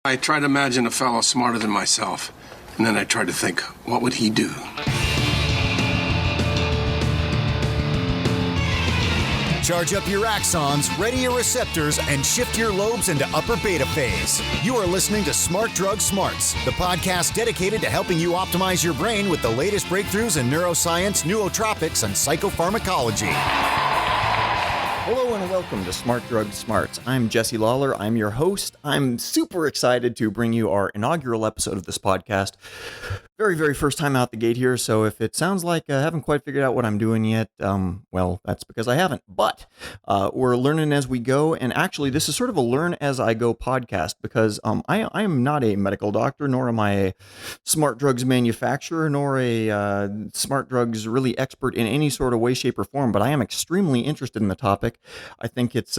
I try to imagine a fellow smarter than myself, and then I try to think, what would he do? Charge up your axons, ready your receptors, and shift your lobes into upper beta phase. You are listening to Smart Drug Smarts, the podcast dedicated to helping you optimize your brain with the latest breakthroughs in neuroscience, nootropics, and psychopharmacology. Hello and welcome to Smart Drug Smarts. I'm Jesse Lawler. I'm your host. I'm super excited to bring you our inaugural episode of this podcast. Very first time out the gate here, so if it sounds like I haven't quite figured out what I'm doing yet, well, that's because I haven't. But we're learning as we go, and actually this is sort of a learn as I go podcast because I am not a medical doctor, nor am I a smart drugs manufacturer, nor a smart drugs really expert in any sort of way, shape, or form, but I am extremely interested in the topic. I think it's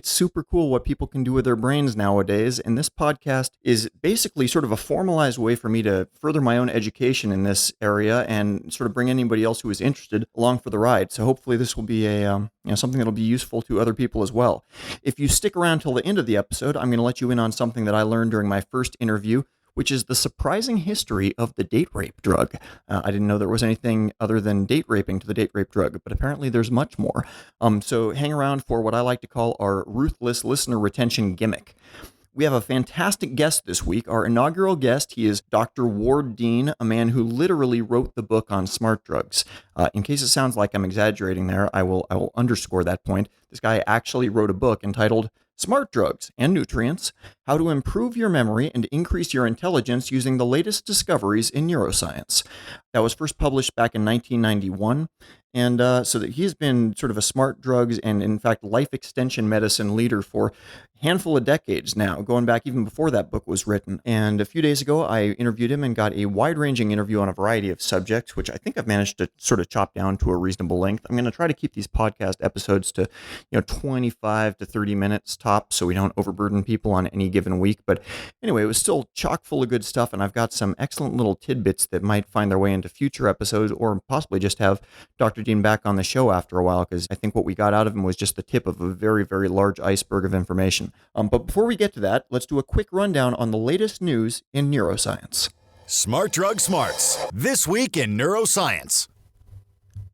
super cool what people can do with their brains nowadays, and this podcast is basically sort of a formalized way for me to further my own education in this area and sort of bring anybody else who is interested along for the ride. So hopefully this will be a something that'll be useful to other people as well. If you stick around till the end of the episode, I'm going to let you in on something that I learned during my first interview, which is the surprising history of the date rape drug. I didn't know there was anything other than date raping to the date rape drug, but apparently there's much more. So hang around for what I like to call our ruthless listener retention gimmick. We have a fantastic guest this week. Our inaugural guest, he is Dr. Ward Dean, a man who literally wrote the book on smart drugs. In case it sounds like I'm exaggerating there, I will underscore that point. This guy actually wrote a book entitled Smart Drugs and Nutrients, How to Improve Your Memory and Increase Your Intelligence Using the Latest Discoveries in Neuroscience. That was first published back in 1991. And so that he's been sort of a smart drugs and, in fact, life extension medicine leader for a handful of decades now, going back even before that book was written. And a few days ago, I interviewed him and got a wide-ranging interview on a variety of subjects, which I think I've managed to sort of chop down to a reasonable length. I'm going to try to keep these podcast episodes to 25 to 30 minutes tops so we don't overburden people on any given week. But anyway, it was still chock full of good stuff, and I've got some excellent little tidbits that might find their way into future episodes or possibly just have Dr. Dean back on the show after a while, because I think what we got out of him was just the tip of a very large iceberg of information. But before we get to that, let's do a quick rundown on the latest news in neuroscience. Smart Drug Smarts, this week in neuroscience.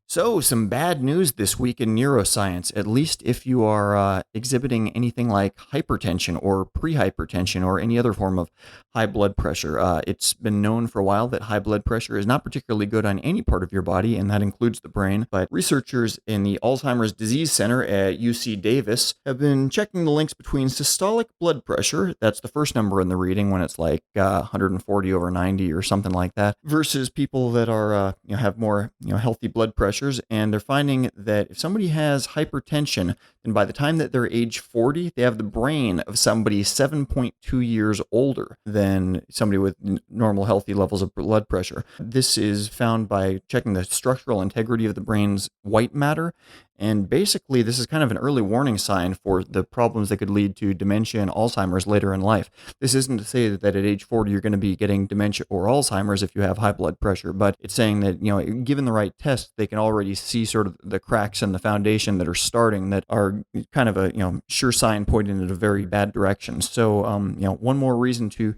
So, some bad news this week in neuroscience, at least if you are exhibiting anything like hypertension or prehypertension or any other form of high blood pressure. It's been known for a while that high blood pressure is not particularly good on any part of your body, and that includes the brain. But researchers in the Alzheimer's Disease Center at UC Davis have been checking the links between systolic blood pressure, that's the first number in the reading when it's like 140/90 or something like that, versus people that are have more healthy blood pressures. And they're finding that if somebody has hypertension, then by the time that they're age 40, they have the brain of somebody 7.2 years older than somebody with normal healthy levels of blood pressure. This is found by checking the structural integrity of the brain's white matter. And basically, this is kind of an early warning sign for the problems that could lead to dementia and Alzheimer's later in life. This isn't to say that at age 40 you're going to be getting dementia or Alzheimer's if you have high blood pressure, but it's saying that, given the right test, they can already see sort of the cracks in the foundation that are starting that are kind of a, sure sign pointing in a very bad direction. So, one more reason to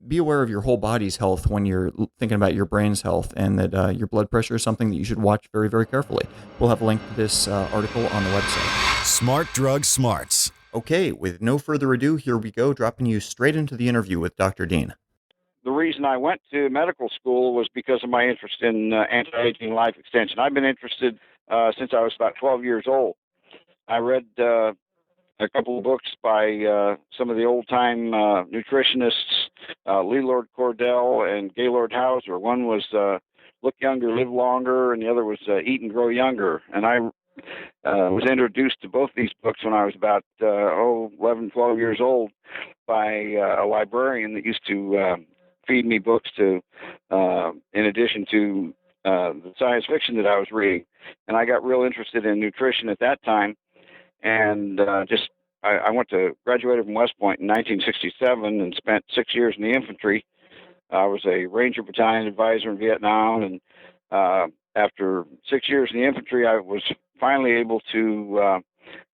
be aware of your whole body's health when you're thinking about your brain's health, and that your blood pressure is something that you should watch very carefully. We'll have a link to this article on the website. Smart Drug Smarts. Okay, with no further ado, here we go, dropping you straight into the interview with Dr. Dean. The reason I went to medical school was because of my interest in anti-aging life extension. I've been interested since I was about 12 years old. I read a couple of books by some of the old-time nutritionists, Leelord Cordell and Gaylord Hauser. One was Look Younger, Live Longer, and the other was Eat and Grow Younger. And I was introduced to both these books when I was about 11, 12 years old by a librarian that used to feed me books in addition to the science fiction that I was reading. And I got real interested in nutrition at that time. And I graduated from West Point in 1967 and spent 6 years in the infantry. I was a Ranger Battalion advisor in Vietnam, and after 6 years in the infantry, I was finally able to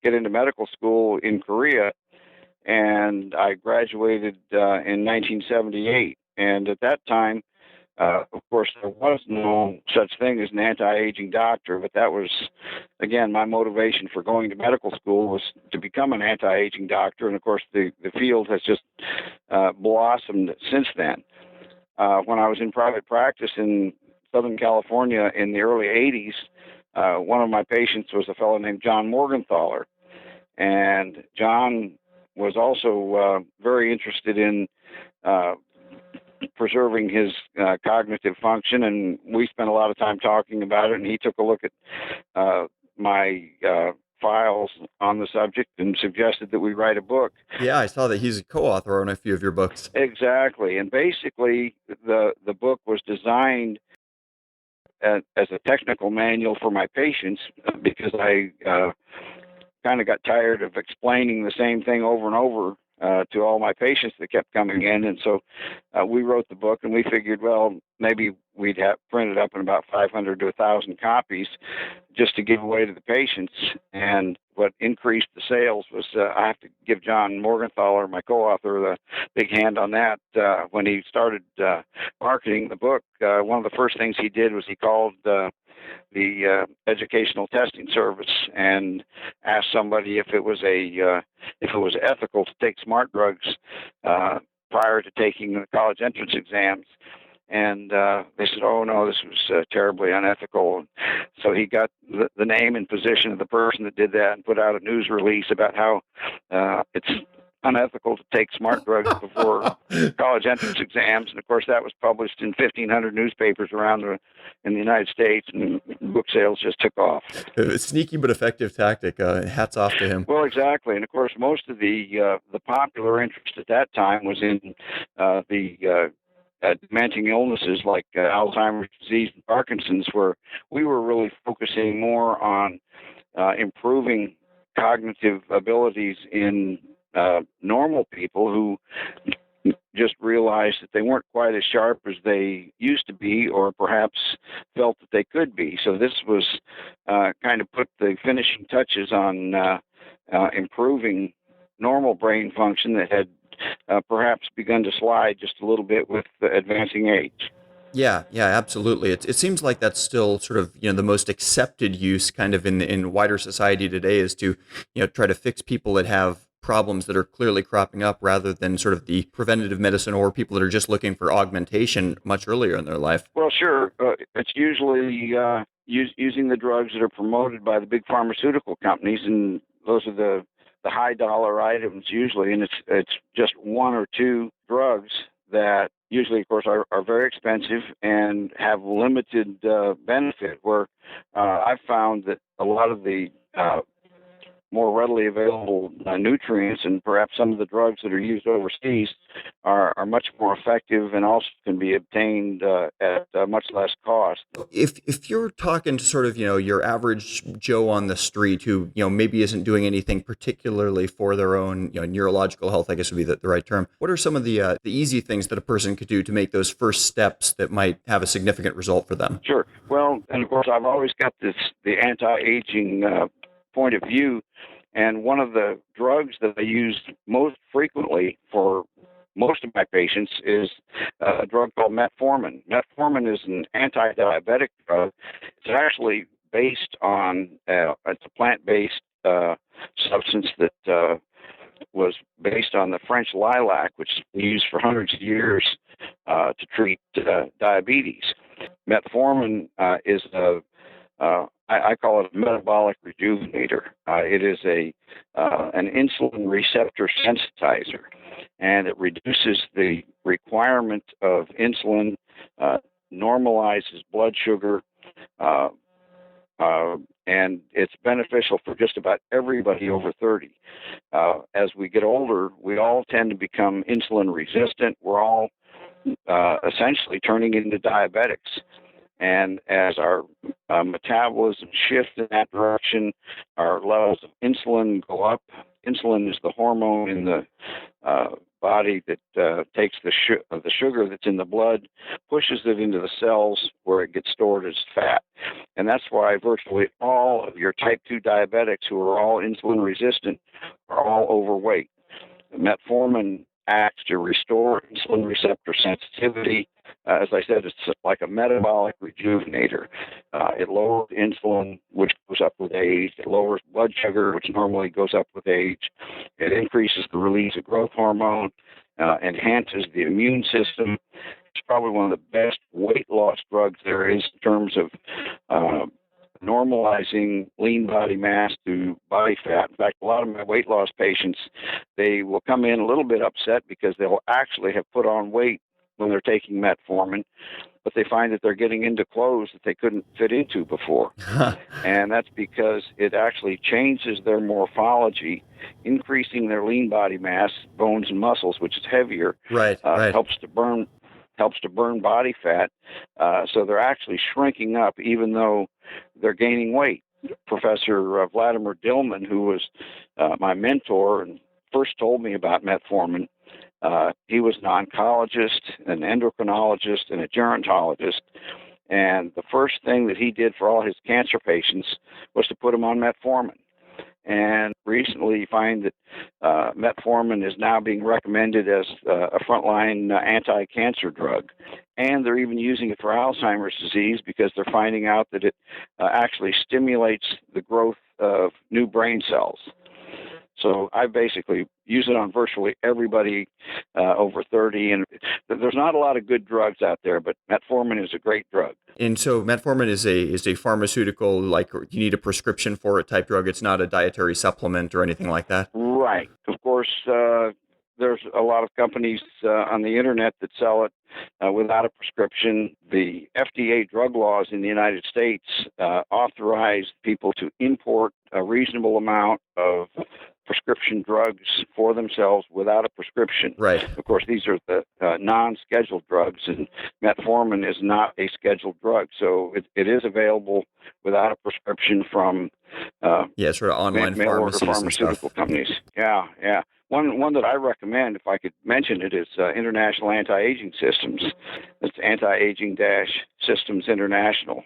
get into medical school in Korea. and I graduated in 1978. And at that time, of course, there was no such thing as an anti-aging doctor, but that was, again, my motivation for going to medical school was to become an anti-aging doctor. And of course, the field has just blossomed since then. When I was in private practice in Southern California in the early 80s, one of my patients was a fellow named John Morgenthaler. And John was also very interested in preserving his cognitive function, and we spent a lot of time talking about it, and he took a look at my files on the subject and suggested that we write a book. Yeah, I saw that he's a co-author on a few of your books. Exactly. And basically, the book was designed as a technical manual for my patients because I kind of got tired of explaining the same thing over and over to all my patients that kept coming in. And so we wrote the book, and we figured, well, maybe we'd have printed up in about 500 to 1,000 copies just to give away to the patients. And what increased the sales was I have to give John Morgenthaler, my co-author, the big hand on that. When he started marketing the book, one of the first things he did was he called the educational testing service and asked somebody if it was ethical to take smart drugs prior to taking the college entrance exams. And they said, oh, no, this was terribly unethical. So he got the name and position of the person that did that and put out a news release about how it's unethical to take smart drugs before college entrance exams. And, of course, that was published in 1,500 newspapers in the United States, and book sales just took off. A sneaky but effective tactic. Hats off to him. Well, exactly. And, of course, most of the popular interest at that time was in the dementing illnesses like Alzheimer's disease and Parkinson's, where we were really focusing more on improving cognitive abilities in normal people who just realized that they weren't quite as sharp as they used to be, or perhaps felt that they could be. So this was kind of put the finishing touches on improving normal brain function that had perhaps begun to slide just a little bit with the advancing age. Yeah, absolutely. It seems like that's still sort of, the most accepted use kind of in wider society today is to, try to fix people that have problems that are clearly cropping up rather than sort of the preventative medicine or people that are just looking for augmentation much earlier in their life. Well, sure. It's usually using the drugs that are promoted by the big pharmaceutical companies, and those are the high dollar items usually, and it's just one or two drugs that usually, of course, are very expensive and have limited benefit, where I've found that a lot of the more readily available nutrients and perhaps some of the drugs that are used overseas are much more effective and also can be obtained at much less cost. If you're talking to sort of, your average Joe on the street who, maybe isn't doing anything particularly for their own, neurological health, I guess would be the right term. What are some of the easy things that a person could do to make those first steps that might have a significant result for them? Sure. Well, and of course, I've always got the anti-aging point of view. And one of the drugs that I use most frequently for most of my patients is a drug called metformin. Metformin is an anti-diabetic drug. It's actually based on, it's a plant-based substance that was based on the French lilac, which has been used for hundreds of years to treat diabetes. Metformin is I call it a metabolic rejuvenator. It is an insulin receptor sensitizer, and it reduces the requirement of insulin, normalizes blood sugar, and it's beneficial for just about everybody over 30. As we get older, we all tend to become insulin resistant. We're all essentially turning into diabetics. And as our metabolism shifts in that direction, our levels of insulin go up. Insulin is the hormone in the body that takes the sugar that's in the blood, pushes it into the cells where it gets stored as fat. And that's why virtually all of your type 2 diabetics who are all insulin resistant are all overweight. metformin acts to restore insulin receptor sensitivity. As I said, it's like a metabolic rejuvenator. It lowers insulin, which goes up with age. It lowers blood sugar, which normally goes up with age. It increases the release of growth hormone, enhances the immune system. It's probably one of the best weight loss drugs there is in terms of normalizing lean body mass to body fat. In fact, a lot of my weight loss patients, they will come in a little bit upset because they'll actually have put on weight when they're taking metformin, but they find that they're getting into clothes that they couldn't fit into before. And that's because it actually changes their morphology, increasing their lean body mass, bones and muscles, which is heavier. Right. Helps to burn body fat. So they're actually shrinking up even though they're gaining weight. Professor Vladimir Dillman, who was my mentor and first told me about metformin, he was an oncologist, an endocrinologist, and a gerontologist. And the first thing that he did for all his cancer patients was to put them on metformin. And recently you find that metformin is now being recommended as a frontline anti-cancer drug. And they're even using it for Alzheimer's disease because they're finding out that it actually stimulates the growth of new brain cells. So I basically use it on virtually everybody over 30. And there's not a lot of good drugs out there, but metformin is a great drug. And so metformin is a pharmaceutical, like you need a prescription for it type drug. It's not a dietary supplement or anything like that. Right. Of course, there's a lot of companies on the internet that sell it without a prescription. The FDA drug laws in the United States authorize people to import a reasonable amount of prescription drugs for themselves without a prescription. Right. Of course, these are the non-scheduled drugs, and metformin is not a scheduled drug, so it is available without a prescription from sort of online pharmacies pharmaceutical companies. Yeah. One that I recommend, if I could mention it, is International Anti-Aging Systems. It's Anti-Aging-Systems International,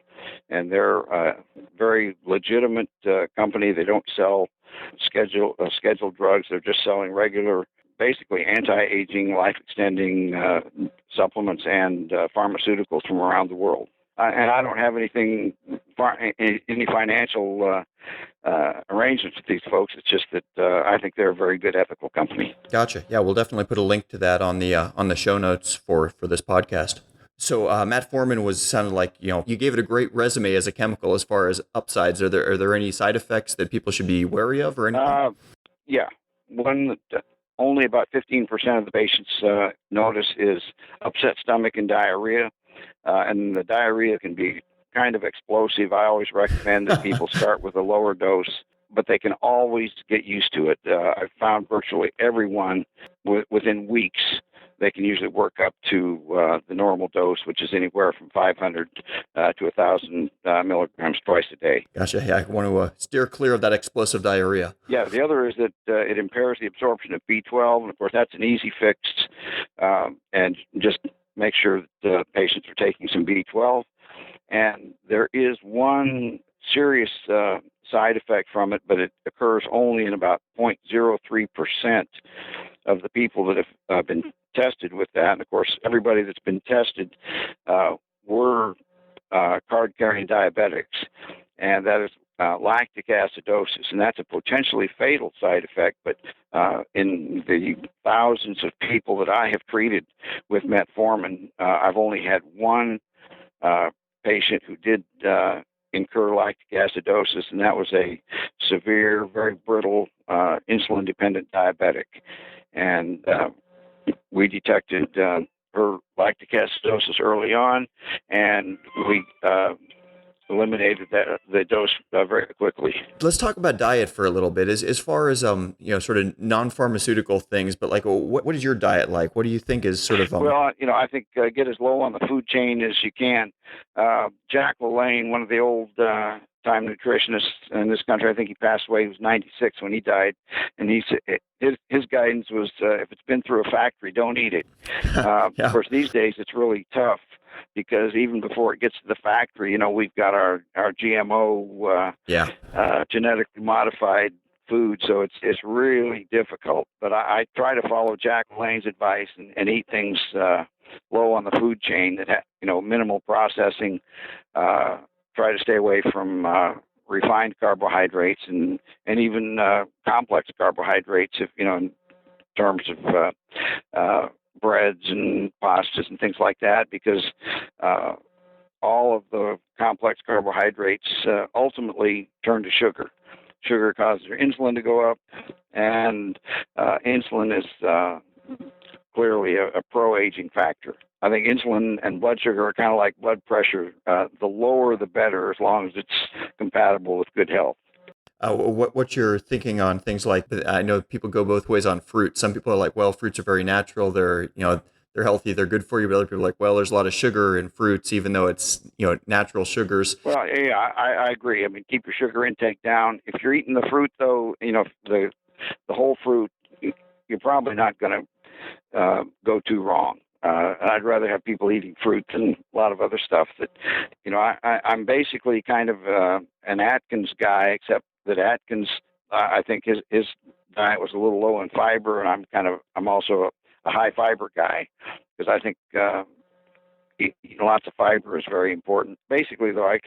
and they're a very legitimate company. They don't sell scheduled drugs. They're just selling regular, basically anti-aging, life-extending supplements and pharmaceuticals from around the world. And I don't have any financial arrangements with these folks. It's just that I think they're a very good ethical company. Gotcha. Yeah, we'll definitely put a link to that on the show notes for this podcast. So metformin sounded like, you gave it a great resume as a chemical as far as upsides. Are there any side effects that people should be wary of or anything? Yeah. One that only about 15% of the patients notice is upset stomach and diarrhea. And the diarrhea can be kind of explosive. I always recommend that people start with a lower dose, but they can always get used to it. I've found virtually everyone within weeks. They can usually work up to the normal dose, which is anywhere from 500 to 1,000 milligrams twice a day. Gotcha. Yeah, I want to steer clear of that explosive diarrhea. Yeah, the other is that it impairs the absorption of B12, and of course that's an easy fix. And just make sure that the patients are taking some B12. And there is one serious side effect from it, but it occurs only in about 0.03% of the people that have been tested with that. And of course, everybody that's been tested were card-carrying diabetics, and that is lactic acidosis, and that's a potentially fatal side effect. But in the thousands of people that I have treated with metformin, I've only had one patient who did incur lactic acidosis, and that was a severe, very brittle, insulin-dependent diabetic. And we detected her lactic acidosis early on, and we eliminated the dose very quickly. Let's talk about diet for a little bit. As far as sort of non-pharmaceutical things, but like, what is your diet like? What do you think is sort of? Well, I think get as low on the food chain as you can. Jack LaLanne, one of the old time nutritionists in this country, I think he passed away. He was 96 when he died, and he said his guidance was, if it's been through a factory, don't eat it. Yeah. Of course, these days it's really tough, because even before it gets to the factory, we've got our GMO, genetically modified food, so it's really difficult. But I try to follow Jack Lane's advice and eat things low on the food chain that minimal processing. Try to stay away from refined carbohydrates and even complex carbohydrates, if in terms of breads and pastas and things like that, because all of the complex carbohydrates ultimately turn to sugar. Sugar causes your insulin to go up, and insulin is clearly a pro-aging factor. I think insulin and blood sugar are kind of like blood pressure. The lower, the better, as long as it's compatible with good health. What's your thinking on things like, I know people go both ways on fruit. Some people are like, well, fruits are very natural. They're healthy. They're good for you. But other people are like, well, there's a lot of sugar in fruits, even though it's, natural sugars. Well, yeah, I agree. I mean, keep your sugar intake down. If you're eating the fruit, though, the whole fruit, you're probably not going to go too wrong. I'd rather have people eating fruit than a lot of other stuff that, I'm basically kind of an Atkins guy, except that Atkins, I think his diet was a little low in fiber, and I'm also a high fiber guy, because I think eating lots of fiber is very important. Basically, though, I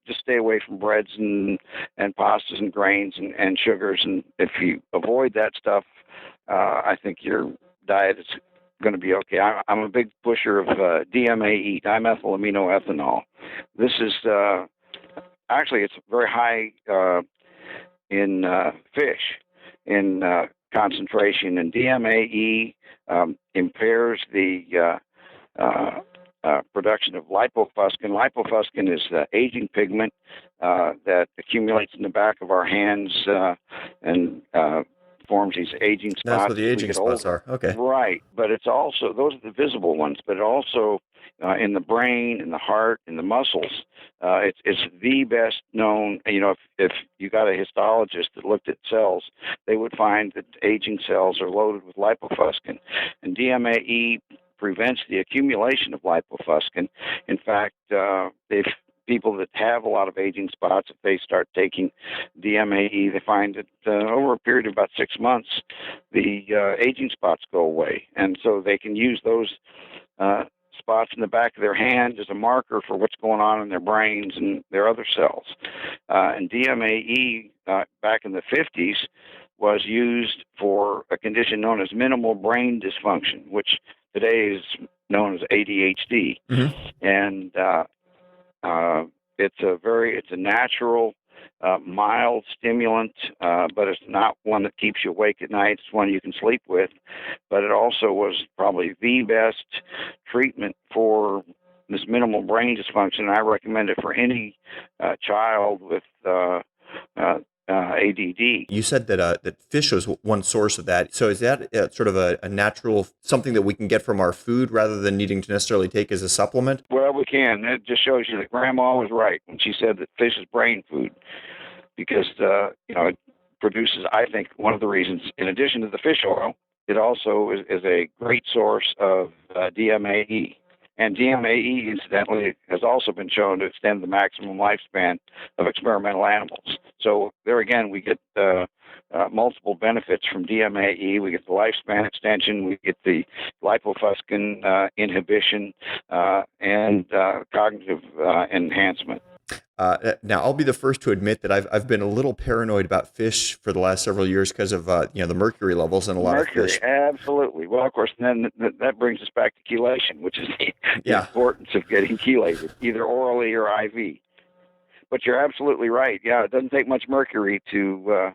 just stay away from breads and pastas and grains and sugars, and if you avoid that stuff, I think your diet is going to be okay. I'm a big pusher of DMAE, dimethyl amino ethanol. This is actually, it's very high in fish in concentration, and DMAE impairs the production of lipofuscin. Lipofuscin is the aging pigment that accumulates in the back of our hands and forms these aging spots. That's what the aging spots are. Okay. Right. But it's also, those are the visible ones, but it also in the brain, in the heart, in the muscles. It's the best known, if you got a histologist that looked at cells, they would find that aging cells are loaded with lipofuscin. And DMAE prevents the accumulation of lipofuscin. In fact, if people that have a lot of aging spots, if they start taking DMAE, they find that over a period of about 6 months, the aging spots go away. And so they can use those spots in the back of their hand as a marker for what's going on in their brains and their other cells. And DMAE back in the 50s was used for a condition known as minimal brain dysfunction, which today is known as ADHD. Mm-hmm. And it's a natural, mild stimulant, but it's not one that keeps you awake at night. It's one you can sleep with. But it also was probably the best treatment for this minimal brain dysfunction. I recommend it for any child with ADD. You said that fish was one source of that. So is that sort of a natural, something that we can get from our food rather than needing to necessarily take as a supplement? Well, we can. It just shows you that Grandma was right when she said that fish is brain food, because it produces, I think, one of the reasons, in addition to the fish oil, it also is a great source of DMAE. And DMAE, incidentally, has also been shown to extend the maximum lifespan of experimental animals. So there again, we get multiple benefits from DMAE. We get the lifespan extension, we get the lipofuscin inhibition, and cognitive enhancement. Now, I'll be the first to admit that I've been a little paranoid about fish for the last several years because of the mercury levels in a lot of fish. Absolutely. Well, of course, then that brings us back to chelation, which is the importance of getting chelated, either orally or IV. But you're absolutely right. Yeah, it doesn't take much mercury to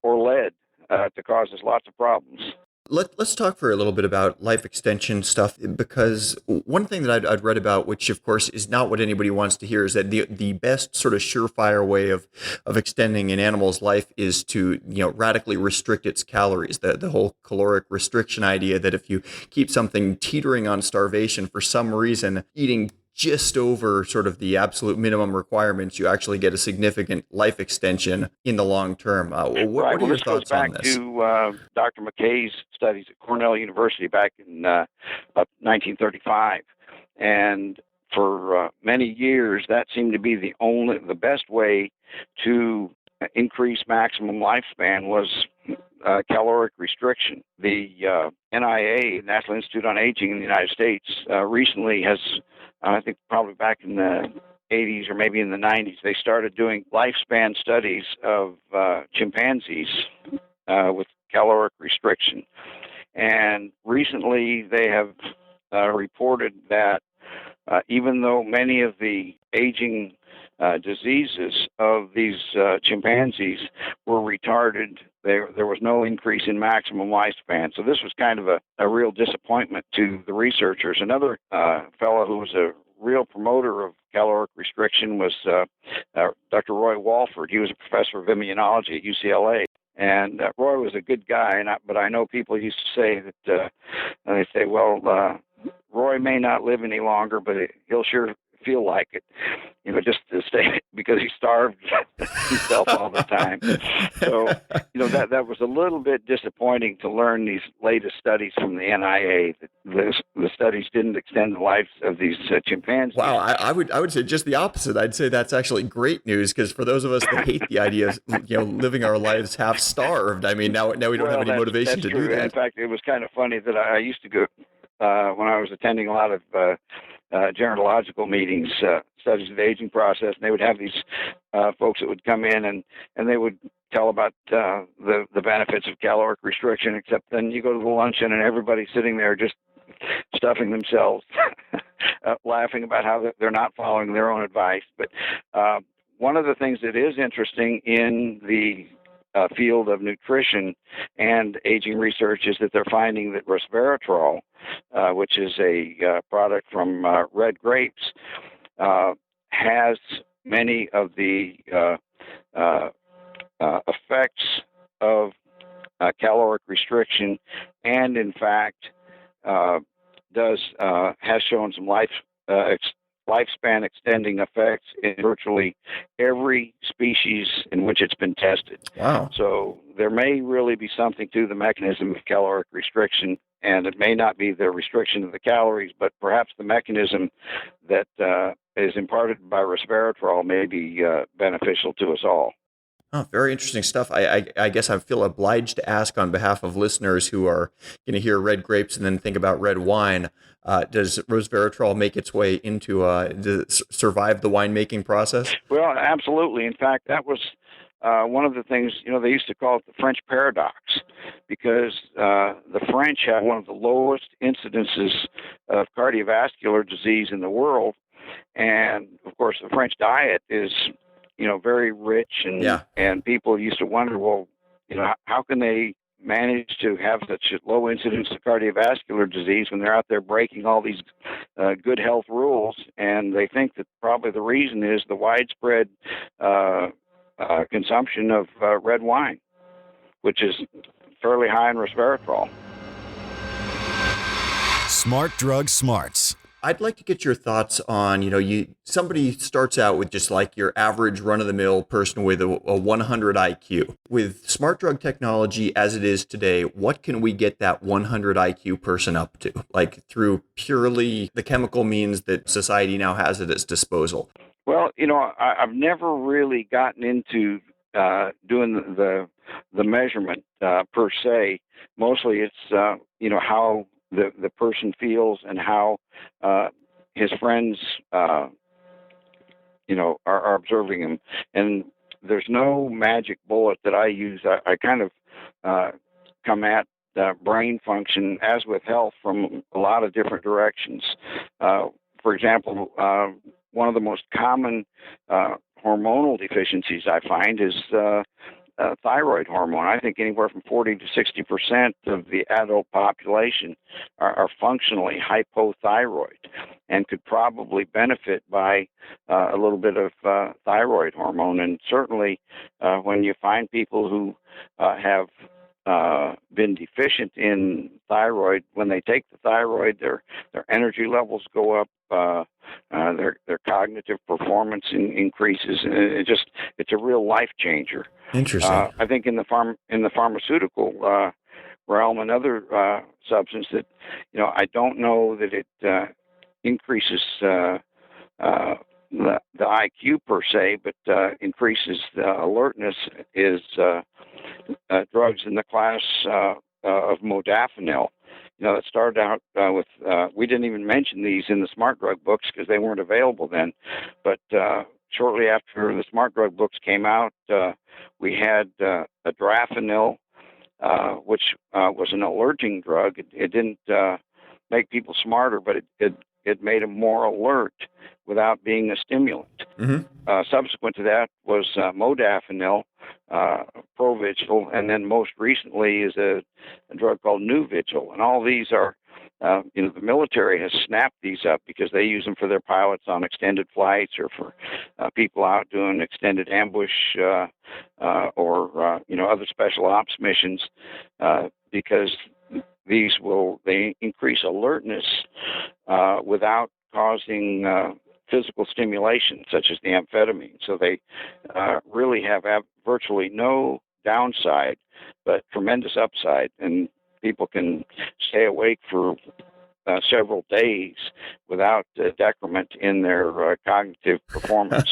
or lead to cause us lots of problems. Let's talk for a little bit about life extension stuff, because one thing that I'd read about, which of course is not what anybody wants to hear, is that the best sort of surefire way of extending an animal's life is to radically restrict its calories. The whole caloric restriction idea that if you keep something teetering on starvation for some reason, eating just over sort of the absolute minimum requirements, you actually get a significant life extension in the long term. What are your thoughts on this? This goes back to Dr. McKay's studies at Cornell University back in 1935. And for many years, that seemed to be the best way to increase maximum lifespan was caloric restriction. The NIA, National Institute on Aging in the United States, recently has, I think probably back in the 80s or maybe in the 90s, they started doing lifespan studies of chimpanzees with caloric restriction. And recently they have reported that even though many of the aging diseases of these chimpanzees were retarded, there was no increase in maximum lifespan. So this was kind of a real disappointment to the researchers. Another fellow who was a real promoter of caloric restriction was Dr. Roy Walford. He was a professor of immunology at UCLA. And Roy was a good guy, but I know people used to say that, they say, well, Roy may not live any longer, but he'll sure feel like it, just to stay, because he starved himself all the time. So, that was a little bit disappointing to learn these latest studies from the NIA, that the studies didn't extend the lives of these chimpanzees. Wow, I would say just the opposite. I'd say that's actually great news, because for those of us that hate the idea of living our lives half starved, I mean, now we don't have any motivation to do that. In fact, it was kind of funny that I used to go when I was attending a lot of gerontological meetings, studies of the aging process, and they would have these folks that would come in and they would tell about the benefits of caloric restriction, except then you go to the luncheon and everybody's sitting there just stuffing themselves, laughing about how they're not following their own advice. But one of the things that is interesting in the field of nutrition and aging research is that they're finding that resveratrol, which is a product from red grapes, has many of the effects of caloric restriction, and in fact has shown some lifespan extending effects in virtually every species in which it's been tested. Wow. So there may really be something to the mechanism of caloric restriction, and it may not be the restriction of the calories, but perhaps the mechanism that is imparted by resveratrol may be beneficial to us all. Oh, very interesting stuff. I guess I feel obliged to ask on behalf of listeners who are going to hear red grapes and then think about red wine. Does resveratrol make its way into survive the winemaking process? Well, absolutely. In fact, that was one of the things, they used to call it the French paradox, because the French have one of the lowest incidences of cardiovascular disease in the world. And of course, the French diet is very rich, and people used to wonder, well, how can they manage to have such a low incidence of cardiovascular disease when they're out there breaking all these good health rules? And they think that probably the reason is the widespread consumption of red wine, which is fairly high in resveratrol. Smart Drug Smarts. I'd like to get your thoughts on, somebody starts out with just like your average run-of-the-mill person with a 100 IQ. With smart drug technology as it is today, what can we get that 100 IQ person up to? Like through purely the chemical means that society now has at its disposal? Well, I've never really gotten into doing the measurement per se. Mostly it's, how the person feels and how his friends, are observing him. And there's no magic bullet that I use. I kind of come at brain function, as with health, from a lot of different directions. For example, one of the most common hormonal deficiencies I find is thyroid hormone. I think anywhere from 40 to 60% of the adult population are functionally hypothyroid and could probably benefit by a little bit of thyroid hormone. And certainly when you find people who have been deficient in thyroid, when they take the thyroid, their energy levels go up, their cognitive performance increases. It's a real life changer. Interesting. I think in the pharmaceutical realm, another substance that I don't know that it increases the IQ per se, but increases the alertness, is drugs in the class of modafinil. It started out with, we didn't even mention these in the smart drug books because they weren't available then. But shortly after the smart drug books came out, we had adrafinil, which was an alerting drug. It didn't make people smarter, but it made them more alert without being a stimulant. Mm-hmm. Subsequent to that was modafinil, Provigil, and then most recently is a drug called Nuvigil. And all these are, the military has snapped these up because they use them for their pilots on extended flights or for people out doing extended ambush or other special ops missions because they increase alertness without causing physical stimulation, such as the amphetamine. So they really have virtually no downside, but tremendous upside. And people can stay awake for several days without decrement in their cognitive performance.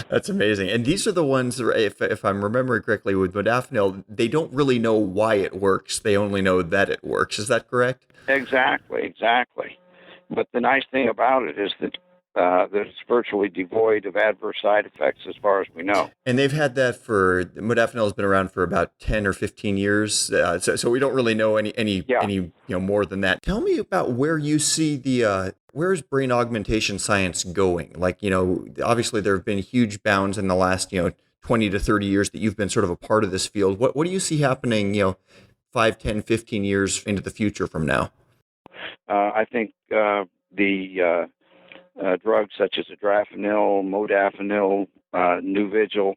That's amazing. And these are the ones, if I'm remembering correctly, with modafinil, they don't really know why it works. They only know that it works. Is that correct? Exactly. But the nice thing about it is that it's virtually devoid of adverse side effects as far as we know. And they've had that modafinil has been around for about 10 or 15 years. So we don't really know any more than that. Tell me about where you see where's brain augmentation science going? Like, obviously there have been huge bounds in the last, 20 to 30 years that you've been sort of a part of this field. What do you see happening, 5, 10, 15 years into the future from now? I think the drugs such as adrafinil, modafinil, Nuvigil,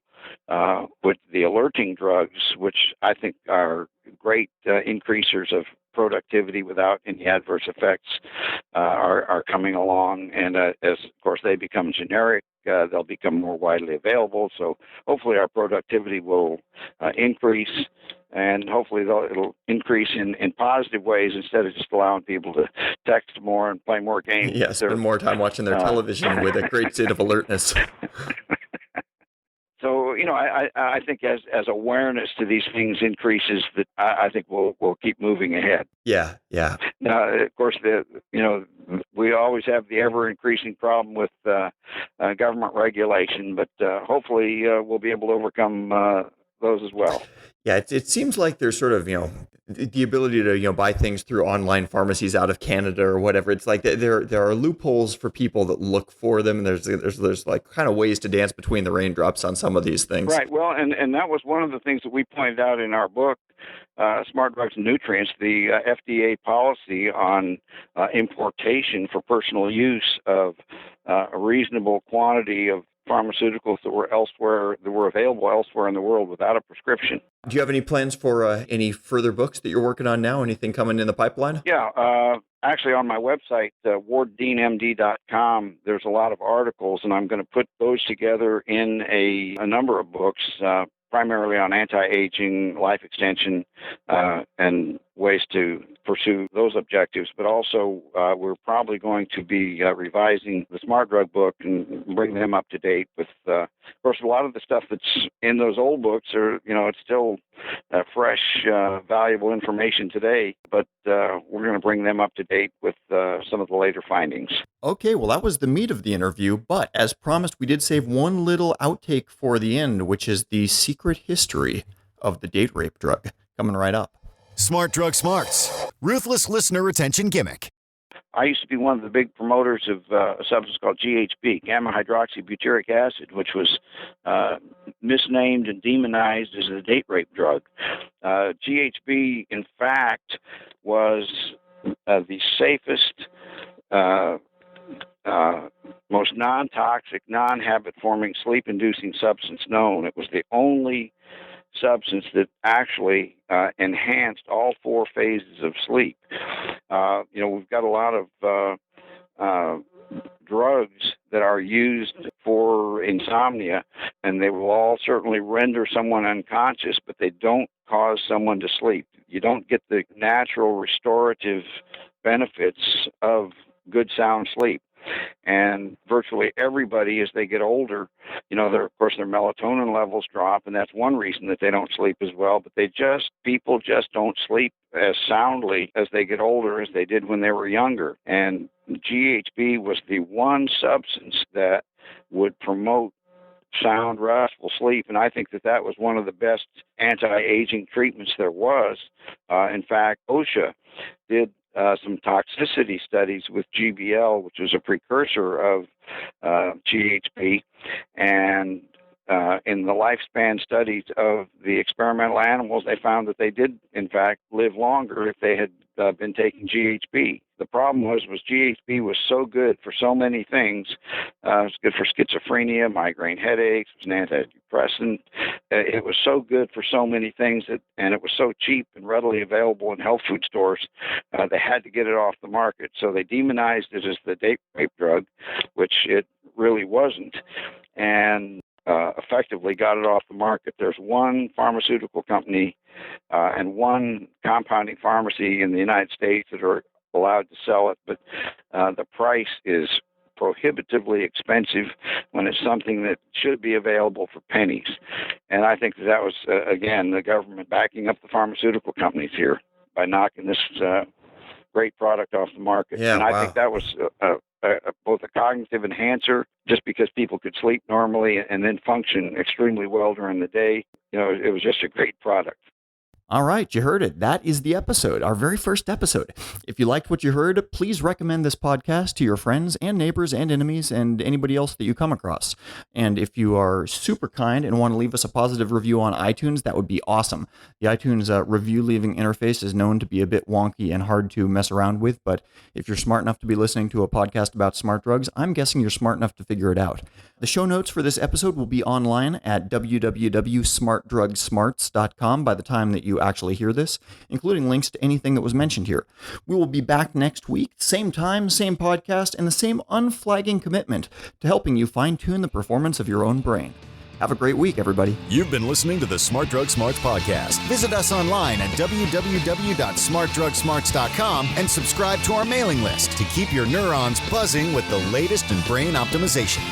with the alerting drugs, which I think are great increasers of productivity without any adverse effects, are coming along. And as, of course, they become generic, they'll become more widely available. So hopefully our productivity will increase. And hopefully it'll increase in positive ways instead of just allowing people to text more and play more games. Yeah, spend more time watching their television with a great state of alertness. So, I think as awareness to these things increases, that I think we'll keep moving ahead. Yeah. Now, of course, we always have the ever increasing problem with government regulation, but hopefully we'll be able to overcome those as well. Yeah, it seems like there's sort of, the ability to, buy things through online pharmacies out of Canada or whatever. It's like there are loopholes for people that look for them. And there's like kind of ways to dance between the raindrops on some of these things. Right. Well, and that was one of the things that we pointed out in our book, Smart Drugs and Nutrients, the FDA policy on importation for personal use of a reasonable quantity of pharmaceuticals that were available elsewhere in the world without a prescription. Do you have any plans for any further books that you're working on now? Anything coming in the pipeline? Yeah, actually on my website, warddeanmd.com, there's a lot of articles, and I'm going to put those together in a number of books, primarily on anti-aging, life extension, and ways to pursue those objectives. But also, we're probably going to be revising the Smart Drug book and bring them up to date with, of course, a lot of the stuff that's in those old books are, it's still fresh, valuable information today, but we're going to bring them up to date with some of the later findings. Okay, well, that was the meat of the interview, but as promised, we did save one little outtake for the end, which is the secret history of the date rape drug. Coming right up. Smart Drug Smarts. Ruthless listener retention gimmick. I used to be one of the big promoters of a substance called GHB, gamma-Hydroxybutyric acid, which was misnamed and demonized as a date rape drug. GHB, in fact, was the safest, most non-toxic, non-habit-forming sleep-inducing substance known. It was the only substance that actually enhanced all 4 phases of sleep. We've got a lot of drugs that are used for insomnia, and they will all certainly render someone unconscious, but they don't cause someone to sleep. You don't get the natural restorative benefits of good sound sleep. And virtually everybody, as they get older, of course, their melatonin levels drop, and that's one reason that they don't sleep as well. But people just don't sleep as soundly as they get older as they did when they were younger. And GHB was the one substance that would promote sound, restful sleep, and I think that was one of the best anti-aging treatments there was. In fact, OSHA did some toxicity studies with GBL, which was a precursor of GHB, and in the lifespan studies of the experimental animals, they found that they did, in fact, live longer if they had been taking GHB. The problem was GHB was so good for so many things. It was good for schizophrenia, migraine headaches, it was an antidepressant. It was so good for so many things, and it was so cheap and readily available in health food stores, they had to get it off the market. So they demonized it as the date rape drug, which it really wasn't, and effectively got it off the market. There's one pharmaceutical company and one compounding pharmacy in the United States that are allowed to sell it, but the price is prohibitively expensive when it's something that should be available for pennies. And I think that was, again, the government backing up the pharmaceutical companies here by knocking this great product off the market. Yeah, and I think that was both a cognitive enhancer, just because people could sleep normally and then function extremely well during the day. It was just a great product. All right, you heard it. That is the episode, our very first episode. If you liked what you heard, please recommend this podcast to your friends and neighbors and enemies and anybody else that you come across. And if you are super kind and want to leave us a positive review on iTunes, that would be awesome. The iTunes review leaving interface is known to be a bit wonky and hard to mess around with, but if you're smart enough to be listening to a podcast about smart drugs, I'm guessing you're smart enough to figure it out. The show notes for this episode will be online at www.smartdrugsmarts.com by the time that you actually hear this, including links to anything that was mentioned here. We will be back next week, same time, same podcast, and the same unflagging commitment to helping you fine-tune the performance of your own brain. Have a great week, everybody. You've been listening to the Smart Drug Smarts podcast. Visit us online at www.smartdrugsmarts.com and subscribe to our mailing list to keep your neurons buzzing with the latest in brain optimization.